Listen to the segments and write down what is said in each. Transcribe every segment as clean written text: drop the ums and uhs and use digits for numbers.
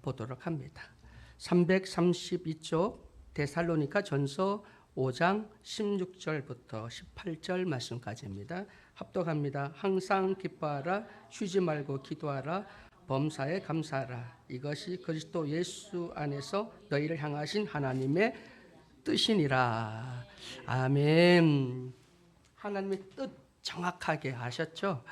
보도록 합니다. 332쪽 데살로니가 전서 5장 16절부터 18절 말씀까지입니다. 합독합니다. 항상 기뻐하라, 쉬지 말고 기도하라, 범사에 감사하라. 이것이 그리스도 예수 안에서 너희를 향하신 하나님의 뜻이니라. 아멘. 하나님의 뜻 정확하게 아셨죠?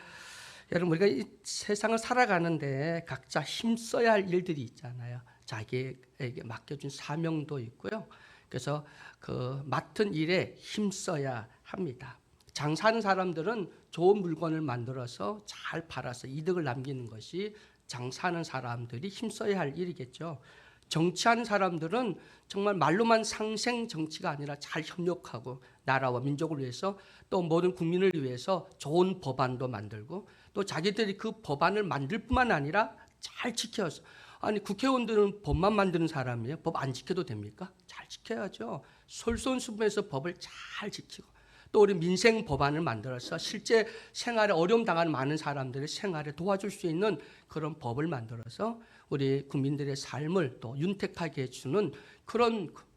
여러분, 우리가 이 세상을 살아가는데 각자 힘써야 할 일들이 있잖아요. 자기에게 맡겨준 사명도 있고요. 그래서 그 맡은 일에 힘써야 합니다. 장사하는 사람들은 좋은 물건을 만들어서 잘 팔아서 이득을 남기는 것이 장사하는 사람들이 힘써야 할 일이겠죠. 정치하는 사람들은 정말 말로만 상생 정치가 아니라 잘 협력하고 나라와 민족을 위해서 또 모든 국민을 위해서 좋은 법안도 만들고 또 자기들이 그 법안을 만들 뿐만 아니라 잘 지켜서, 아니 국회의원들은 법만 만드는 사람이에요. 법 안 지켜도 됩니까? 잘 지켜야죠. 솔선수범해서 법을 잘 지키고 또 우리 민생 법안을 만들어서 실제 생활에 어려움 당하는 많은 사람들의 생활에 도와줄 수 있는 그런 법을 만들어서 우리 국민들의 삶을 또 윤택하게 해주는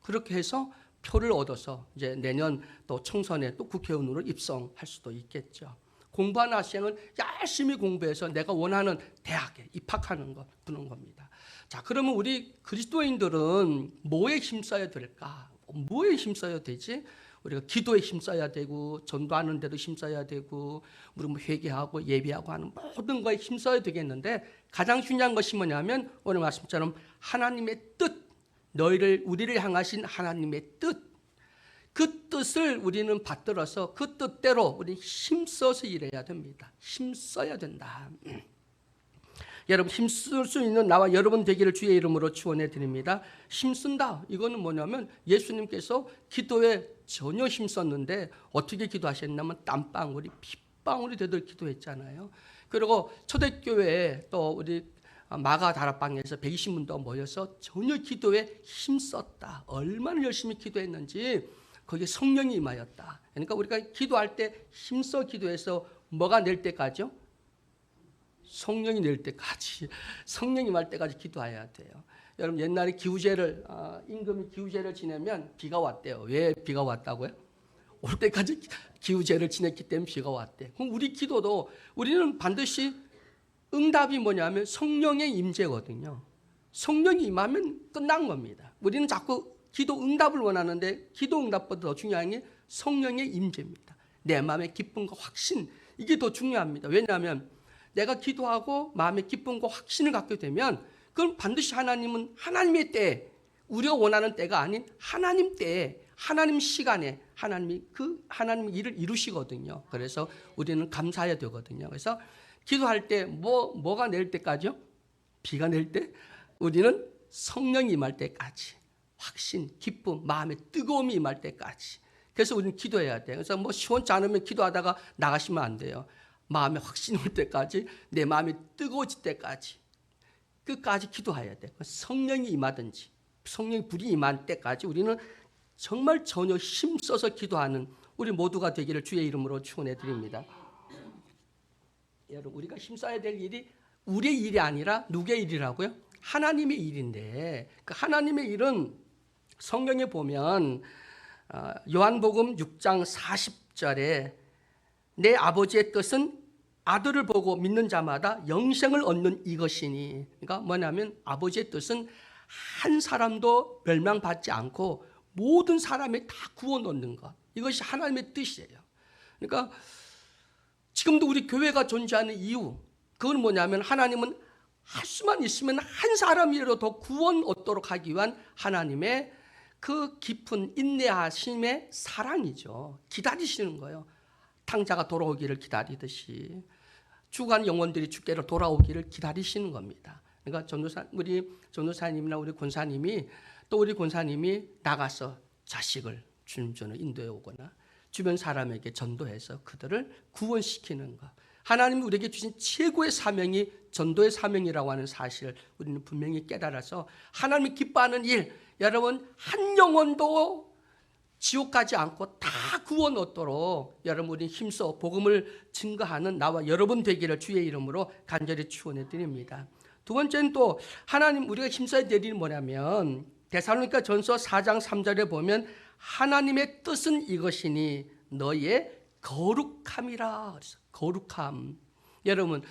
그렇게 해서 표를 얻어서 이제 내년 또 총선에 또 국회의원으로 입성할 수도 있겠죠. 공부하는 학생은 열심히 공부해서 내가 원하는 대학에 입학하는 것, 그런 겁니다. 자, 그러면 우리 그리스도인들은 뭐에 힘써야 될까? 뭐에 힘써야 되지? 우리가 기도에 힘써야 되고 전도하는 데도 힘써야 되고 우리 뭐 회개하고 예배하고 하는 모든 거에 힘써야 되겠는데 가장 중요한 것이 뭐냐면 오늘 말씀처럼 하나님의 뜻, 우리를 향하신 하나님의 뜻, 그 뜻을 우리는 받들어서 그 뜻대로 우리는 힘써서 일해야 됩니다. 힘써야 된다. 여러분, 힘쓸 수 있는 나와 여러분 되기를 주의 이름으로 축원해 드립니다. 힘쓴다, 이거는 뭐냐면 예수님께서 기도에 전혀 힘썼는데 어떻게 기도하셨냐면 땀방울이 핏방울이 되도록 기도했잖아요. 그리고 초대교회에 또 우리 마가 다락방에서 120분 모여서 전혀 기도에 힘썼다. 얼마나 열심히 기도했는지 거기에 성령이 임하였다. 그러니까 우리가 기도할 때 힘써 기도해서 뭐가 낼 때까지요? 성령이 낼 때까지, 성령이 임할 때까지 기도해야 돼요. 여러분, 옛날에 기우제를 임금이 기우제를 지내면 비가 왔대요. 왜 비가 왔다고요? 올 때까지 기우제를 지냈기 때문에 비가 왔대. 그럼 우리 기도도 우리는 반드시 응답이 뭐냐면 성령의 임재거든요. 성령이 임하면 끝난 겁니다. 우리는 자꾸 기도 응답을 원하는데 기도 응답보다 더 중요한 게 성령의 임재입니다. 내 마음의 기쁨과 확신, 이게 더 중요합니다. 왜냐하면 내가 기도하고 마음의 기쁨과 확신을 갖게 되면 그럼 반드시 하나님은 하나님의 때에, 우리가 원하는 때가 아닌 하나님 때에, 하나님 시간에 하나님이 일을 이루시거든요. 그래서 우리는 감사해야 되거든요. 그래서 기도할 때 뭐가 내릴 때까지요? 비가 내릴 때, 우리는 성령이 임할 때까지, 확신, 기쁨, 마음의 뜨거움이 임할 때까지. 그래서 우리는 기도해야 돼요. 그래서 뭐 시원치 않으면 기도하다가 나가시면 안 돼요. 마음에 확신이 올 때까지, 내 마음이 뜨거워질 때까지 끝까지 기도해야 돼요. 성령이 임하든지 성령의 불이 임할 때까지 우리는 정말 전혀 힘써서 기도하는 우리 모두가 되기를 주의 이름으로 축원해 드립니다. 여러분, 우리가 힘써야 될 일이 우리의 일이 아니라 누구의 일이라고요? 하나님의 일인데, 그 하나님의 일은 성경에 보면 요한복음 6장 40절에 내 아버지의 뜻은 아들을 보고 믿는 자마다 영생을 얻는 이것이니, 그러니까 뭐냐면 아버지의 뜻은 한 사람도 멸망받지 않고 모든 사람이 다 구원 얻는 것, 이것이 하나님의 뜻이에요. 그러니까 지금도 우리 교회가 존재하는 이유, 그건 뭐냐면 하나님은 할 수만 있으면 한 사람이라도 더 구원 얻도록 하기 위한 하나님의 그 깊은 인내하심의 사랑이죠. 기다리시는 거예요. 탕자가 돌아오기를 기다리듯이 죽은 영혼들이 주께로 돌아오기를 기다리시는 겁니다. 그러니까 우리 전도사님이나 우리 권사님이 또 우리 권사님이 나가서 자식을 주님전에 인도해 오거나 주변 사람에게 전도해서 그들을 구원시키는 것. 하나님이 우리에게 주신 최고의 사명이 전도의 사명이라고 하는 사실을 우리는 분명히 깨달아서 하나님이 기뻐하는 일, 여러분 한 영혼도 지옥 가지 않고 다 구원 얻도록 여러분 우리 힘써 복음을 증거하는 나와 여러분 되기를 주의 이름으로 간절히 축원해 드립니다. 두 번째는 또 하나님 우리가 힘써야 될 일이 뭐냐면 데살로니가 전서 4장 3절에 보면 하나님의 뜻은 이것이니 너희의 거룩함이라. 그래서 거룩함. 여러분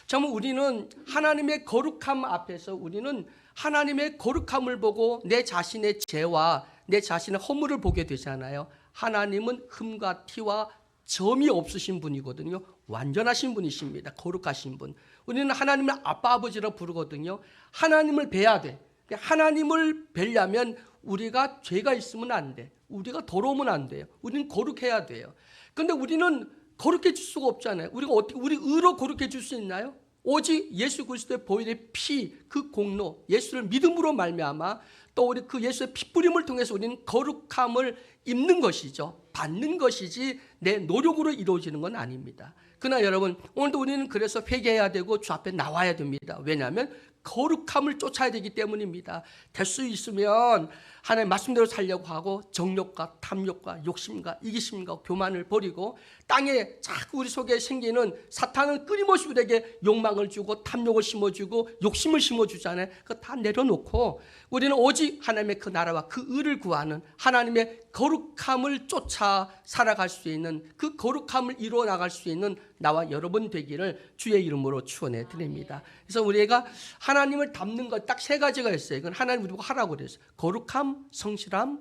정말 우리는 하나님의 거룩함 앞에서 우리는 하나님의 거룩함을 보고 내 자신의 죄와 내 자신의 허물을 보게 되잖아요. 하나님은 흠과 티와 점이 없으신 분이거든요. 완전하신 분이십니다. 거룩하신 분. 우리는 하나님을 아빠 아버지라 부르거든요. 하나님을 뵈야 돼. 하나님을 뵈려면 우리가 죄가 있으면 안 돼. 우리가 더러우면 안 돼요. 우리는 거룩해야 돼요. 그런데 우리는 거룩해질 수가 없잖아요. 우리가 어떻게 우리 의로 거룩해질 수 있나요? 오직 예수 그리스도의 보혈의 피, 그 공로, 예수를 믿음으로 말미암아 또 우리 그 예수의 피뿌림을 통해서 우리는 거룩함을 입는 것이죠. 받는 것이지 내 노력으로 이루어지는 건 아닙니다. 그러나 여러분 오늘도 우리는 그래서 회개해야 되고 주 앞에 나와야 됩니다. 왜냐하면 거룩함을 쫓아야 되기 때문입니다. 될 수 있으면 하나님의 말씀대로 살려고 하고 정욕과 탐욕과 욕심과 이기심과 교만을 버리고 땅에 자꾸 우리 속에 생기는 사탄은 끊임없이 우리에게 욕망을 주고 탐욕을 심어주고 욕심을 심어주잖아요. 그거 다 내려놓고 우리는 오직 하나님의 그 나라와 그 의를 구하는 하나님의 거룩함을 쫓아 살아갈 수 있는 그 거룩함을 이루어 나갈 수 있는 나와 여러분 되기를 주의 이름으로 축원해 드립니다. 그래서 우리가 하나님을 닮는 것 딱 세 가지가 있어요. 이건 하나님 우리가 하라고 그랬어요. 거룩함, 성실함,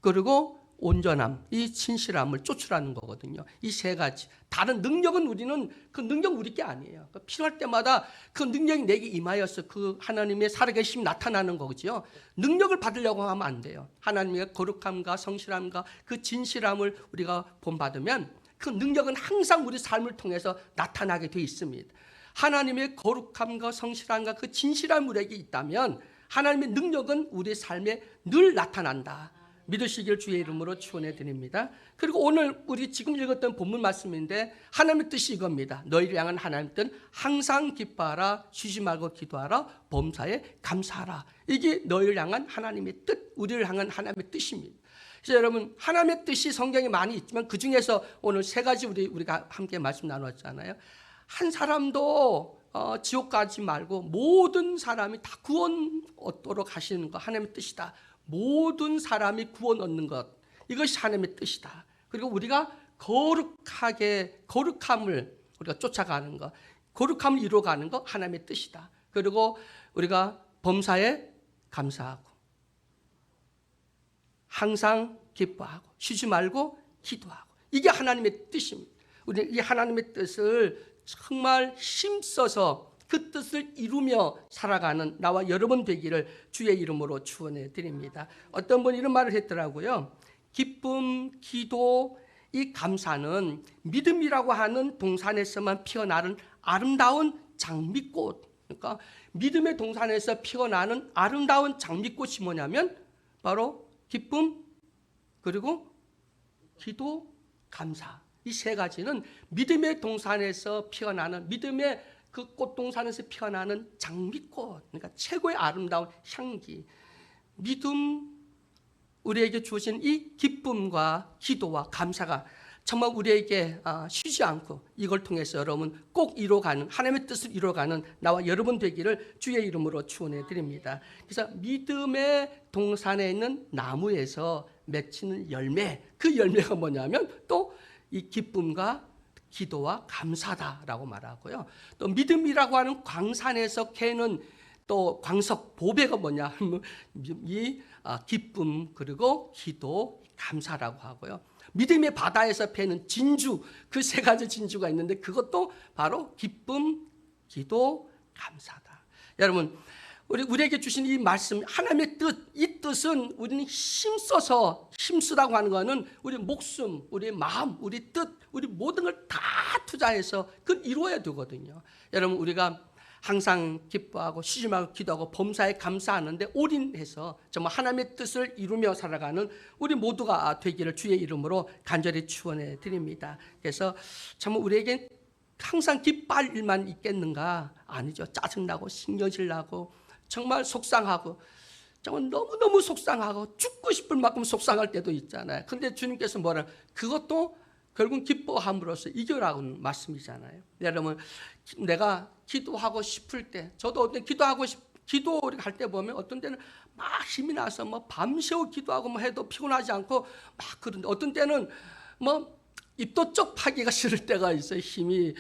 그리고 온전함, 이 진실함을 쫓으라는 거거든요. 이 세 가지. 다른 능력은 우리는 그 능력 우리 게 아니에요. 필요할 때마다 그 능력이 내게 임하여서 그 하나님의 살아계심이 나타나는 거죠. 능력을 받으려고 하면 안 돼요. 하나님의 거룩함과 성실함과 그 진실함을 우리가 본받으면 그 능력은 항상 우리 삶을 통해서 나타나게 돼 있습니다. 하나님의 거룩함과 성실함과 그 진실함이 우리에게 있다면 하나님의 능력은 우리의 삶에 늘 나타난다. 믿으시길 주의 이름으로 축원해 드립니다. 그리고 오늘 우리 지금 읽었던 본문 말씀인데 하나님의 뜻이 이겁니다. 너희를 향한 하나님의 뜻 항상 기뻐하라, 쉬지 말고 기도하라, 범사에 감사하라. 이게 너희를 향한 하나님의 뜻, 우리를 향한 하나님의 뜻입니다. 그래서 여러분 하나님의 뜻이 성경에 많이 있지만 그 중에서 오늘 세 가지 우리가 함께 말씀 나눴잖아요. 한 사람도 지옥 가지 말고 모든 사람이 다 구원 얻도록 하시는 것 하나님의 뜻이다. 모든 사람이 구원 얻는 것 이것이 하나님의 뜻이다. 그리고 우리가 거룩함을 우리가 쫓아가는 것, 거룩함을 이루어가는 것 하나님의 뜻이다. 그리고 우리가 범사에 감사하고 항상 기뻐하고 쉬지 말고 기도하고 이게 하나님의 뜻입니다. 우리 이 하나님의 뜻을 정말 힘써서 그 뜻을 이루며 살아가는 나와 여러분 되기를 주의 이름으로 축원해 드립니다. 어떤 분이 이런 말을 했더라고요. 기쁨, 기도, 이 감사는 믿음이라고 하는 동산에서만 피어나는 아름다운 장미꽃. 그러니까 믿음의 동산에서 피어나는 아름다운 장미꽃이 뭐냐면 바로 기쁨, 그리고 기도, 감사. 이 세 가지는 믿음의 동산에서 피어나는 믿음의 그 꽃동산에서 피어나는 장미꽃, 그러니까 최고의 아름다운 향기. 믿음, 우리에게 주어진 이 기쁨과 기도와 감사가 정말 우리에게 쉬지 않고 이걸 통해서 여러분 꼭 이뤄가는 하나님의 뜻을 이뤄가는 나와 여러분 되기를 주의 이름으로 축원해 드립니다. 그래서 믿음의 동산에 있는 나무에서 맺히는 열매, 그 열매가 뭐냐면 또 이 기쁨과 기도와 감사다라고 말하고요. 또 믿음이라고 하는 광산에서 캐는 또 광석 보배가 뭐냐 하면 이 기쁨 그리고 기도 감사라고 하고요. 믿음의 바다에서 패는 진주, 그 세 가지 진주가 있는데 그것도 바로 기쁨, 기도, 감사다. 여러분 우리에게 주신 이 말씀 하나님의 뜻, 이 뜻은 우리는 힘쓰라고 하는 것은 우리 목숨, 우리 마음, 우리 뜻, 우리 모든 걸 다 투자해서 그걸 이루어야 되거든요. 여러분 우리가 항상 기뻐하고 쉬지 말고 기도하고 범사에 감사하는데 올인해서 정말 하나님의 뜻을 이루며 살아가는 우리 모두가 되기를 주의 이름으로 간절히 축원해 드립니다. 그래서 정말 우리에게 항상 기뻐할 일만 있겠는가? 아니죠. 짜증나고 신경질 나고 정말 속상하고 정말 너무너무 속상하고 죽고 싶을 만큼 속상할 때도 있잖아요. 근데 주님께서 뭐라 그것도 결국 기뻐함으로써 이겨라는 말씀이잖아요. 여러분, 내가 기도하고 싶을 때, 저도 어떤 기도를 할 때 보면 어떤 때는 막 힘이 나서 뭐 밤새워 기도하고 뭐 해도 피곤하지 않고 막 그런데 어떤 때는 뭐 입도 쪽 파기가 싫을 때가 있어요. 힘이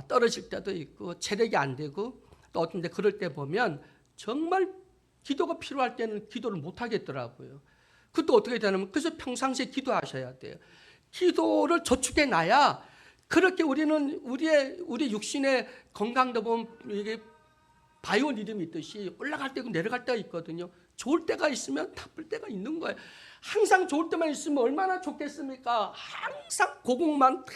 떨어질 때도 있고 체력이 안 되고, 또 어떤 때 그럴 때 보면 정말 기도가 필요할 때는 기도를 못 하겠더라고요. 그것도 어떻게 되냐면, 그래서 평상시에 기도하셔야 돼요. 기도를 저축해 놔야, 그렇게 우리는 우리 육신의 건강도 보면 이게 바이오 리듬이 있듯이 올라갈 때고 내려갈 때가 있거든요. 좋을 때가 있으면 나쁠 때가 있는 거예요. 항상 좋을 때만 있으면 얼마나 좋겠습니까? 항상 고곡만 탁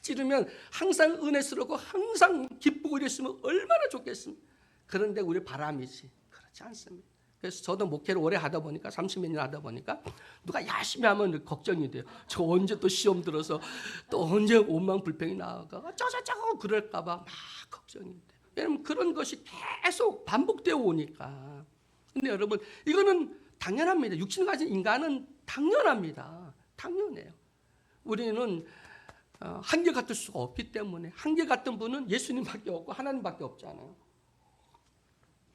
찌르면 항상 은혜스럽고 항상 기쁘고 이랬으면 얼마나 좋겠습니까? 그런데 우리 바람이지 그렇지 않습니다. 그래서 저도 목회를 오래 하다 보니까 30몇 년 하다 보니까 누가 열심히 하면 걱정이 돼요. 저 언제 또 시험 들어서 또 언제 원망불평이 나와가 저저저 그럴까 봐 막 걱정이 돼요. 왜냐면 그런 것이 계속 반복되어 오니까. 근데 여러분, 이거는 당연합니다. 육신을 가진 인간은 당연합니다. 당연해요. 우리는 한결 같을 수가 없기 때문에, 한결 같은 분은 예수님밖에 없고 하나님밖에 없잖아요.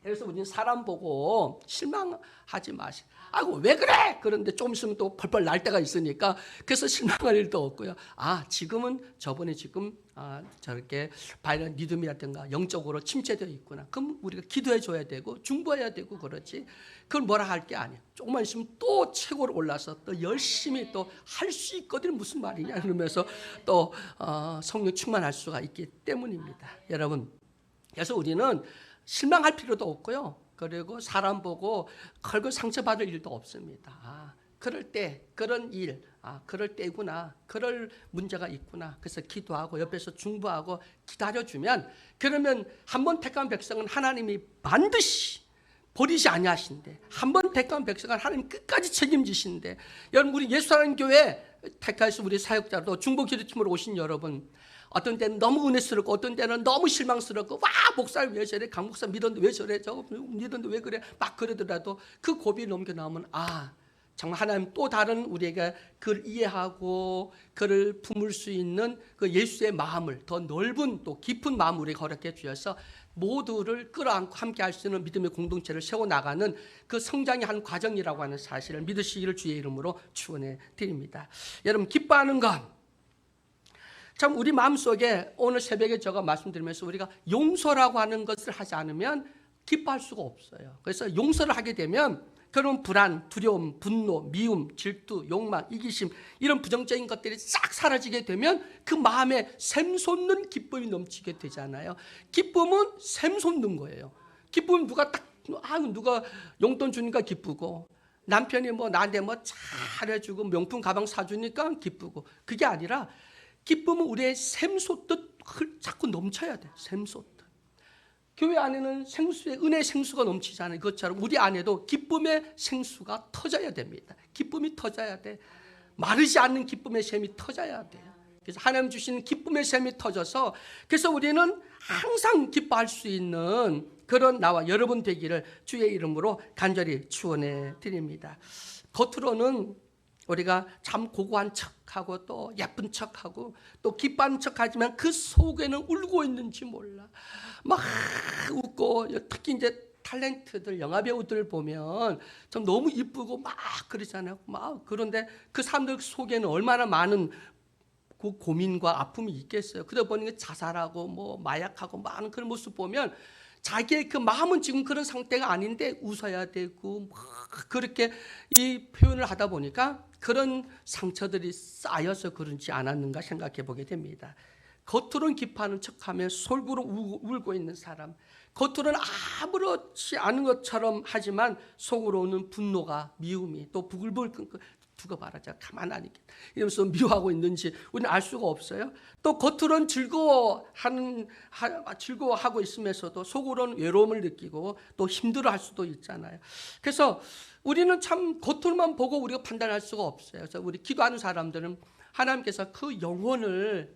그래서 우리는 사람 보고 실망하지 마시. 아이고 왜 그래? 그런데 좀 있으면 또 펄펄 날 때가 있으니까 그래서 실망할 일도 없고요. 지금은 저번에 지금 저렇게 바이런 믿음이라든가 영적으로 침체되어 있구나. 그럼 우리가 기도해 줘야 되고 중보해야 되고 그렇지. 그걸 뭐라 할 게 아니야. 조금만 있으면 또 최고로 올라서 또 열심히 또 할 수 있거든. 무슨 말이냐 그러면서 또 성령 충만할 수가 있기 때문입니다. 여러분, 그래서 우리는 실망할 필요도 없고요. 그리고 사람 보고 걸고 상처받을 일도 없습니다. 그럴 때 그런 일, 그럴 때구나, 그럴 문제가 있구나. 그래서 기도하고 옆에서 중보하고 기다려주면, 그러면 한 번 택한 백성은 하나님이 반드시 버리지 아니하신대. 한 번 택한 백성은 하나님 끝까지 책임지신대. 여러분, 우리 예수하는 교회 택하여서 우리 사역자로 중보 기도팀으로 오신 여러분, 어떤 때는 너무 은혜스럽고 어떤 때는 너무 실망스럽고 와 목사를 왜 저래, 강 목사 믿었는데 왜 저래, 저거 믿었는데 왜 그래 막 그러더라도 그 고비 넘겨 나오면 정말 하나님 또 다른 우리에게 그를 이해하고 그를 품을 수 있는 그 예수의 마음을, 더 넓은 또 깊은 마음을 우리에게 허락해 주셔서 모두를 끌어안고 함께 할 수 있는 믿음의 공동체를 세워나가는 그 성장의 한 과정이라고 하는 사실을 믿으시기를 주의 이름으로 축원해 드립니다. 여러분, 기뻐하는 것, 참 우리 마음속에 오늘 새벽에 제가 말씀드리면서 우리가 용서라고 하는 것을 하지 않으면 기뻐할 수가 없어요. 그래서 용서를 하게 되면 그런 불안, 두려움, 분노, 미움, 질투, 욕망, 이기심 이런 부정적인 것들이 싹 사라지게 되면 그 마음에 샘솟는 기쁨이 넘치게 되잖아요. 기쁨은 샘솟는 거예요. 기쁨은 누가 용돈 주니까 기쁘고, 남편이 나한테 잘해주고 명품 가방 사주니까 기쁘고, 그게 아니라 기쁨은 우리의 샘솟듯 자꾸 넘쳐야 돼요. 샘솟듯. 교회 안에는 생수의 은혜의 생수가 넘치잖아요. 그것처럼 우리 안에도 기쁨의 생수가 터져야 됩니다. 기쁨이 터져야 돼. 마르지 않는 기쁨의 샘이 터져야 돼요. 그래서 하나님 주시는 기쁨의 샘이 터져서, 그래서 우리는 항상 기뻐할 수 있는 그런 나와 여러분 되기를 주의 이름으로 간절히 축원해 드립니다. 겉으로는 우리가 참 고고한 척하고 또 예쁜 척하고 또 기뻐하는 척하지만 그 속에는 울고 있는지 몰라. 막 웃고, 특히 이제 탤런트들, 영화배우들 보면 좀 너무 이쁘고 막 그러잖아요. 막 그런데 그 사람들 속에는 얼마나 많은 그 고민과 아픔이 있겠어요. 그러다 보니까 자살하고 마약하고 많은 그런 모습 보면 자기의 그 마음은 지금 그런 상태가 아닌데 웃어야 되고 그렇게 이 표현을 하다 보니까 그런 상처들이 쌓여서 그런지 않았는가 생각해 보게 됩니다. 겉으로는 기뻐하는 척하며 속으로 울고 있는 사람, 겉으로는 아무렇지 않은 것처럼 하지만 속으로는 분노가, 미움이 또 부글부글 끓고, 두고 봐라, 제가 가만 안 있겠다 이러면서 미워하고 있는지 우리는 알 수가 없어요. 또 겉으로는 즐거워하고 있으면서도 속으로는 외로움을 느끼고 또 힘들어할 수도 있잖아요. 그래서 우리는 참 겉으로만 보고 우리가 판단할 수가 없어요. 그래서 우리 기도하는 사람들은 하나님께서 그 영혼을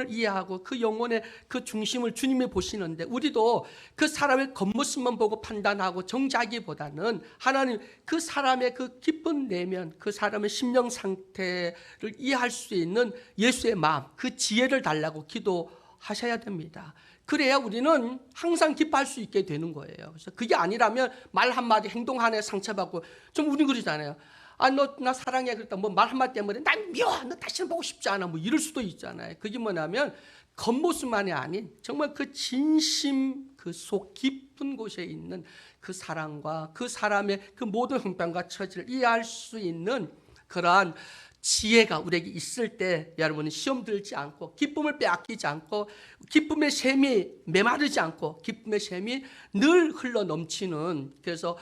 이해하고 그 영혼의 그 중심을 주님이 보시는데, 우리도 그 사람의 겉모습만 보고 판단하고 정죄하기보다는 하나님 그 사람의 그 깊은 내면, 그 사람의 심령 상태를 이해할 수 있는 예수의 마음, 그 지혜를 달라고 기도하셔야 됩니다. 그래야 우리는 항상 기뻐할 수 있게 되는 거예요. 그래서 그게 아니라면 말 한마디, 행동 하나에 상처받고 좀 우리그러잖아요. 아, 너 나 사랑해. 그랬다 뭐 말 한마디 때문에 난 미워, 너 다시는 보고 싶지 않아, 뭐 이럴 수도 있잖아요. 그게 뭐냐면 겉모습만이 아닌 정말 그 진심, 그 속 깊은 곳에 있는 그 사랑과 그 사람의 그 모든 형편과 처지를 이해할 수 있는 그러한 지혜가 우리에게 있을 때, 여러분은 시험 들지 않고 기쁨을 빼앗기지 않고 기쁨의 샘이 메마르지 않고 기쁨의 샘이 늘 흘러 넘치는, 그래서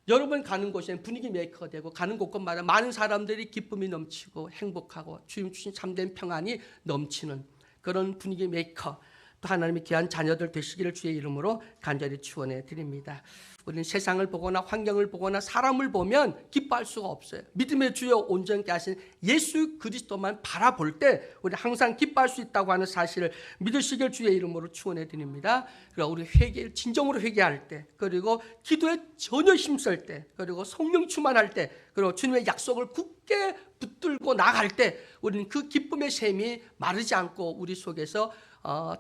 여러분 가는 곳에는 분위기 메이커가 되고 가는 곳곳마다 많은 사람들이 기쁨이 넘치고 행복하고 주님 주신 참된 평안이 넘치는 그런 분위기 메이커, 또 하나님의 귀한 자녀들 되시기를 주의 이름으로 간절히 축원해 드립니다. 우리는 세상을 보거나 환경을 보거나 사람을 보면 기뻐할 수가 없어요. 믿음의 주여 온전케 하신 예수 그리스도만 바라볼 때 우리 항상 기뻐할 수 있다고 하는 사실을 믿으시길 주의 이름으로 축원해 드립니다. 그리고 우리 진정으로 회개할 때, 그리고 기도에 전혀 힘쓸 때, 그리고 성령 충만할 때, 그리고 주님의 약속을 굳게 붙들고 나갈 때 우리는 그 기쁨의 샘이 마르지 않고 우리 속에서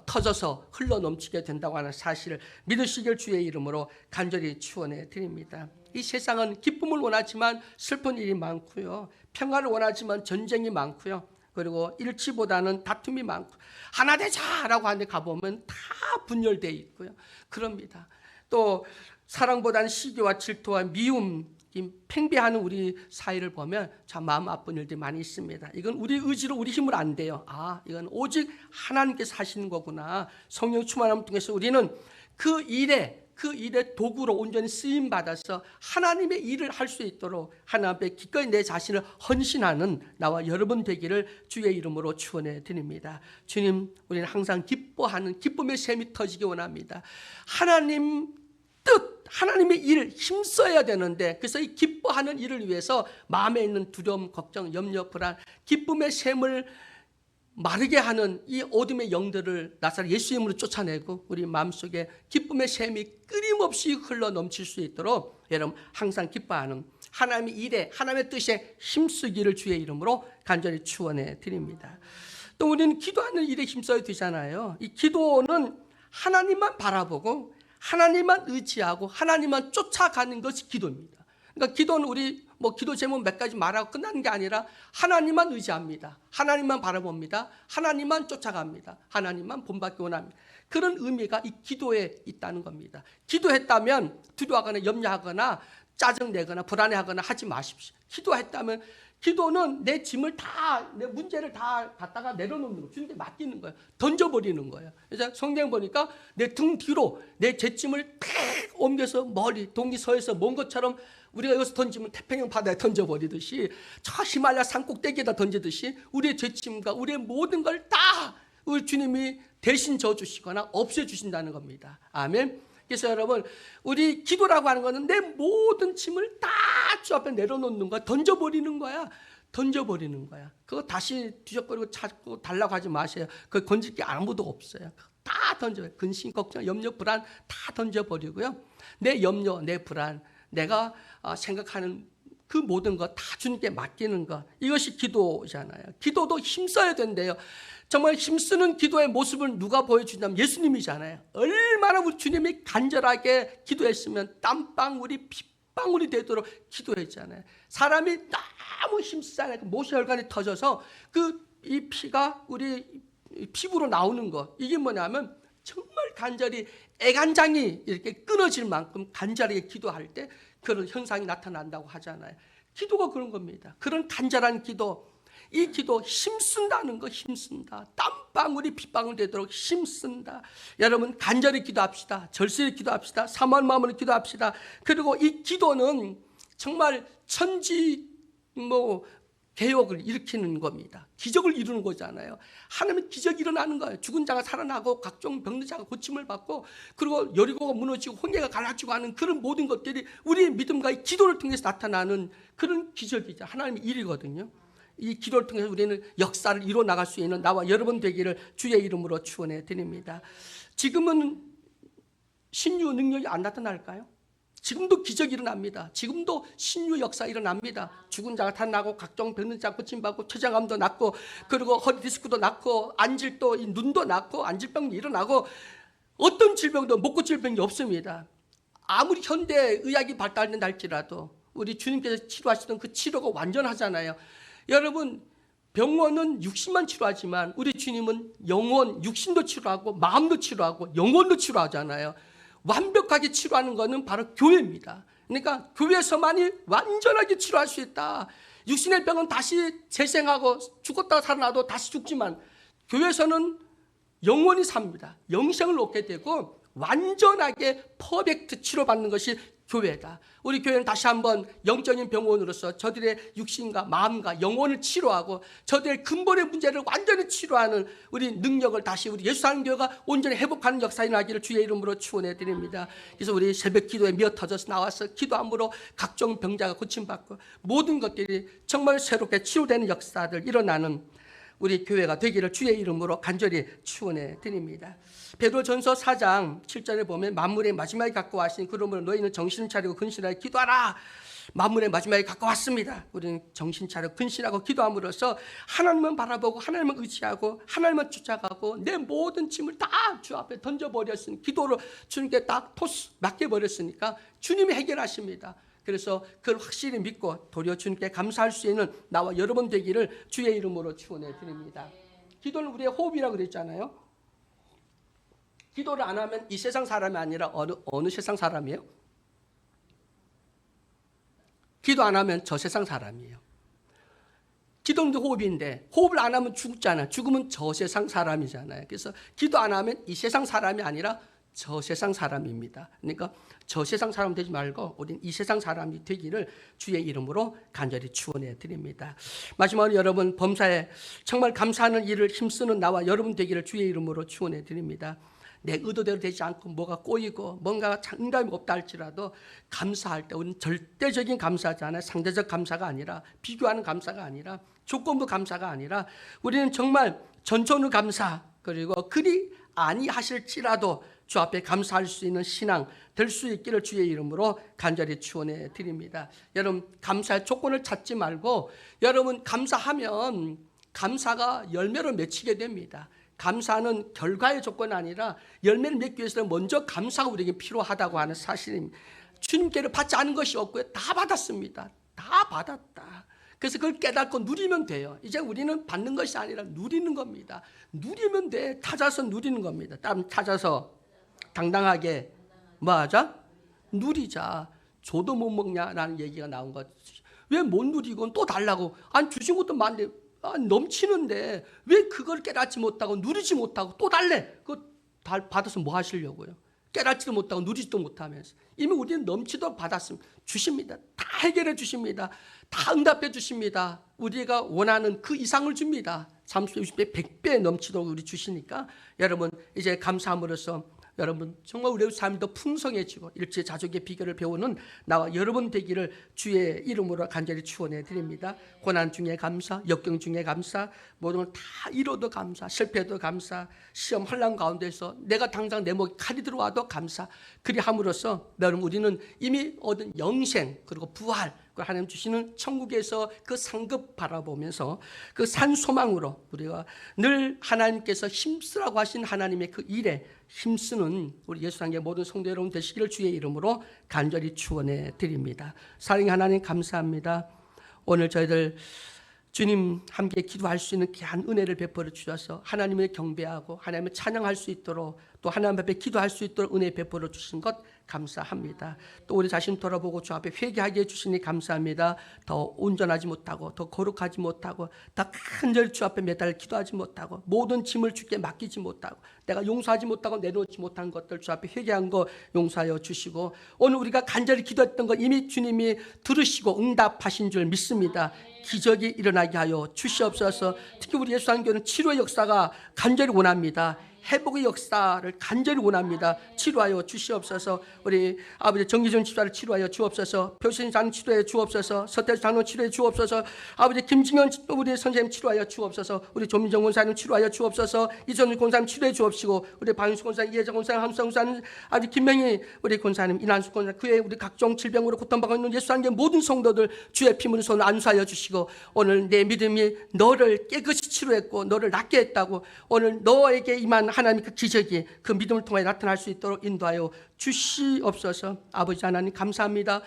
터져서 흘러 넘치게 된다고 하는 사실을 믿으시길 주의 이름으로 간절히 축원해 드립니다. 이 세상은 기쁨을 원하지만 슬픈 일이 많고요, 평화를 원하지만 전쟁이 많고요, 그리고 일치보다는 다툼이 많고, 하나 되자라고 하는데 가보면 다 분열되어 있고요, 그럽니다. 또 사랑보다는 시기와 질투와 미움, 팽배하는 우리 사회를 보면 참 마음 아픈 일들이 많이 있습니다. 이건 우리 의지로, 우리 힘으로 안 돼요. 아, 이건 오직 하나님께서 하시는 거구나. 성령 충만함을 통해서 우리는 그 일의 도구로 온전히 쓰임 받아서 하나님의 일을 할 수 있도록 하나님 앞에 기꺼이 내 자신을 헌신하는 나와 여러분 되기를 주의 이름으로 축원해 드립니다. 주님, 우리는 항상 기뻐하는 기쁨의 샘이 터지기 원합니다. 하나님 뜻, 하나님의 일 힘써야 되는데, 그래서 이 기뻐하는 일을 위해서 마음에 있는 두려움, 걱정, 염려, 불안, 기쁨의 샘을 마르게 하는 이 어둠의 영들을 나사렛 예수 이름으로 쫓아내고 우리 마음속에 기쁨의 샘이 끊임없이 흘러 넘칠 수 있도록 여러분 항상 기뻐하는 하나님의 일에, 하나님의 뜻에 힘쓰기를 주의 이름으로 간절히 축원해 드립니다. 또 우리는 기도하는 일에 힘써야 되잖아요. 이 기도는 하나님만 바라보고 하나님만 의지하고 하나님만 쫓아가는 것이 기도입니다. 그러니까 기도는 우리 기도 제목 몇 가지 말하고 끝나는 게 아니라 하나님만 의지합니다. 하나님만 바라봅니다. 하나님만 쫓아갑니다. 하나님만 본받기 원합니다. 그런 의미가 이 기도에 있다는 겁니다. 기도했다면 두려워하거나 염려하거나 짜증내거나 불안해하거나 하지 마십시오. 기도했다면, 기도는 내 짐을 다, 내 문제를 다 갖다가 내려놓는 거예요. 주님께 맡기는 거예요. 던져버리는 거예요. 그래서 성경 보니까 내 등 뒤로 내 죄짐을 탁 옮겨서 멀리 동기서에서 먼 것처럼 우리가 여기서 던지면 태평양 바다에 던져버리듯이, 저 히말라야 산 꼭대기에다 던지듯이 우리의 죄짐과 우리의 모든 걸 다 우리 주님이 대신 져주시거나 없애주신다는 겁니다. 아멘. 그래서 여러분, 우리 기도라고 하는 거는 내 모든 짐을 다 주 앞에 내려놓는 거야. 던져버리는 거야. 던져버리는 거야. 그거 다시 뒤적거리고 찾고 달라고 하지 마세요. 그거 건질 게 아무도 없어요. 다 던져요. 근심, 걱정, 염려, 불안 다 던져버리고요. 내 염려, 내 불안, 내가 생각하는 그 모든 거 다 주님께 맡기는 거, 이것이 기도잖아요. 기도도 힘써야 된대요. 정말 힘쓰는 기도의 모습을 누가 보여주냐면 예수님이잖아요. 얼마나 우리 주님이 간절하게 기도했으면 땀방울이 핏방울이 되도록 기도했잖아요. 사람이 너무 힘쓰잖아요. 모세혈관이 터져서 이 피가 우리 피부로 나오는 거, 이게 뭐냐면 정말 간절히 애간장이 이렇게 끊어질 만큼 간절하게 기도할 때 그런 현상이 나타난다고 하잖아요. 기도가 그런 겁니다. 그런 간절한 기도, 이 기도 힘쓴다는 거, 힘쓴다. 땀방울이 핏방울 되도록 힘쓴다. 여러분 간절히 기도합시다. 절실히 기도합시다. 사모한 마음으로 기도합시다. 그리고 이 기도는 정말 천지 개혁을 일으키는 겁니다. 기적을 이루는 거잖아요. 하나님의 기적이 일어나는 거예요. 죽은 자가 살아나고 각종 병든 자가 고침을 받고, 그리고 여리고가 무너지고 홍해가 갈라지고 하는 그런 모든 것들이 우리의 믿음과 이 기도를 통해서 나타나는 그런 기적이죠. 하나님의 일이거든요. 이 기도를 통해서 우리는 역사를 이루어 나갈 수 있는 나와 여러분 되기를 주의 이름으로 축원해 드립니다. 지금은 신유 능력이 안 나타날까요? 지금도 기적이 일어납니다. 지금도 신유 역사 일어납니다. 죽은 자가 다 나고 각종 병든 자 고침받고 췌장암도 낫고 그리고 허리 디스크도 낫고 안질도 이 눈도 낫고 안질병이 일어나고 어떤 질병도 못 고칠 병이 없습니다. 아무리 현대 의학이 발달된다 할지라도 우리 주님께서 치료하시던 그 치료가 완전하잖아요. 여러분 병원은 육신만 치료하지만 우리 주님은 영혼, 육신도 치료하고 마음도 치료하고 영혼도 치료하잖아요. 완벽하게 치료하는 것은 바로 교회입니다. 그러니까 교회에서만이 완전하게 치료할 수 있다. 육신의 병은 다시 재생하고 죽었다가 살아나도 다시 죽지만 교회에서는 영혼이 삽니다. 영생을 얻게 되고 완전하게 퍼펙트 치료받는 것이 교회다. 우리 교회는 다시 한번 영적인 병원으로서 저들의 육신과 마음과 영혼을 치료하고 저들의 근본의 문제를 완전히 치료하는 우리 능력을 다시 우리 예수사랑교회가 온전히 회복하는 역사에 나기를 주의 이름으로 축원해 드립니다. 그래서 우리 새벽 기도에 미어터져서 나와서 기도함으로 각종 병자가 고침받고 모든 것들이 정말 새롭게 치유되는 역사들 일어나는 우리 교회가 되기를 주의 이름으로 간절히 축원해 드립니다. 베드로전서 4장 7절에 보면 만물의 마지막에 가까워하신 그러므로 너희는 정신을 차리고 근신하여 기도하라. 만물의 마지막에 가까웠습니다. 우리는 정신 차리고 근신하고 기도함으로써 하나님만 바라보고 하나님만 의지하고 하나님만 쫓아가고 내 모든 짐을 다 주 앞에 던져버렸으니 기도로 주님께 딱 토스 맡겨버렸으니까 주님이 해결하십니다. 그래서 그걸 확실히 믿고 도리어 주님께 감사할 수 있는 나와 여러분 되기를 주의 이름으로 축원해 드립니다. 기도는 우리의 호흡이라고 그랬잖아요. 기도를 안 하면 이 세상 사람이 아니라 어느 세상 사람이에요? 기도 안 하면 저 세상 사람이에요. 기도는 호흡인데 호흡을 안 하면 죽잖아요. 죽으면 저 세상 사람이잖아요. 그래서 기도 안 하면 이 세상 사람이 아니라 저 세상 사람입니다. 그러니까 저 세상 사람 되지 말고 우린 이 세상 사람이 되기를 주의 이름으로 간절히 축원해 드립니다. 마지막으로 여러분 범사에 정말 감사하는 일을 힘쓰는 나와 여러분 되기를 주의 이름으로 축원해 드립니다. 내 의도대로 되지 않고 뭐가 꼬이고 뭔가 장담이 없다 할지라도 감사할 때 우리는 절대적인 감사지 않아요. 상대적 감사가 아니라 비교하는 감사가 아니라 조건부 감사가 아니라 우리는 정말 전천후 감사 그리고 그리 아니하실지라도 주 앞에 감사할 수 있는 신앙 될 수 있기를 주의 이름으로 간절히 축원해 드립니다. 여러분 감사의 조건을 찾지 말고 여러분 감사하면 감사가 열매로 맺히게 됩니다. 감사는 결과의 조건이 아니라 열매를 맺기 위해서는 먼저 감사가 우리에게 필요하다고 하는 사실입니다. 주님께를 받지 않은 것이 없고요. 다 받았습니다. 다 받았다. 그래서 그걸 깨닫고 누리면 돼요. 이제 우리는 받는 것이 아니라 누리는 겁니다. 누리면 돼. 찾아서 누리는 겁니다. 찾아서 당당하게 뭐 하자? 누리자. 줘도 못 먹냐라는 얘기가 나온 것. 왜 못 누리고 또 달라고? 아니 주신 것도 많은데 넘치는데 왜 그걸 깨닫지 못하고 누리지 못하고 또 달래? 그거 받아서 뭐 하시려고요? 깨닫지도 못하고 누리지도 못하면서 이미 우리는 넘치도록 받았으면 주십니다. 다 해결해 주십니다. 다 응답해 주십니다. 우리가 원하는 그 이상을 줍니다. 30배, 60배, 100배 넘치도록 우리 주시니까 여러분 이제 감사함으로써 여러분 정말 우리의 삶이 더 풍성해지고 일제자족의 비결을 배우는 나와 여러분 되기를 주의 이름으로 간절히 축원해 드립니다. 고난 중에 감사, 역경 중에 감사, 모든 걸 다 이뤄도 감사, 실패도 감사, 시험 혼란 가운데서 내가 당장 내 목에 칼이 들어와도 감사. 그리함으로써 여러분 우리는 이미 얻은 영생 그리고 부활 하나님 주시는 천국에서 그 상급 바라보면서 그 산 소망으로 우리가 늘 하나님께서 힘쓰라고 하신 하나님의 그 일에 힘쓰는 우리 예수님의 모든 성도 여러분 되시기를 주의 이름으로 간절히 축원해 드립니다. 사랑의 하나님 감사합니다. 오늘 저희들 주님 함께 기도할 수 있는 귀한 은혜를 베풀어 주셔서 하나님을 경배하고 하나님을 찬양할 수 있도록 또 하나님 앞에 기도할 수 있도록 은혜 베풀어 주신 것 감사합니다. 또 우리 자신 돌아보고 주 앞에 회개하게 해주시니 감사합니다. 더 온전하지 못하고 더 거룩하지 못하고 더 간절히 주 앞에 매달 기도하지 못하고 모든 짐을 주께 맡기지 못하고 내가 용서하지 못하고 내놓지 못한 것들 주 앞에 회개한 거 용서하여 주시고 오늘 우리가 간절히 기도했던 거 이미 주님이 들으시고 응답하신 줄 믿습니다. 기적이 일어나게 하여 주시옵소서. 특히 우리 예수한교는 치료의 역사가 간절히 원합니다. 회복의 역사를 간절히 원합니다. 치료하여 주시옵소서. 우리 아버지 정기준 집사를 치료하여 주옵소서. 표신 장로 치료해 주옵소서. 서태수 장로 치료해 주옵소서. 아버지 김진현 우리 선생님 치료하여 주옵소서. 우리 조민정 권사님 치료하여 주옵소서. 이전우 권사님 치료해 주옵시고, 우리 박윤수 권사님, 이혜정 권사님, 함성 권사님, 아버지 김명희 우리 권사님, 이난수 권사님, 그의 우리 각종 질병으로 고통받고 있는 예수 안개 모든 성도들 주의 피문을 손을 안수하여 주시고, 오늘 내 믿음이 너를 깨끗이 치료했고 너를 낫게 했다고, 오늘 너에게 임한 하나님의 그 기적이 그 믿음을 통해 나타날 수 있도록 인도하여 주시옵소서. 아버지 하나님 감사합니다.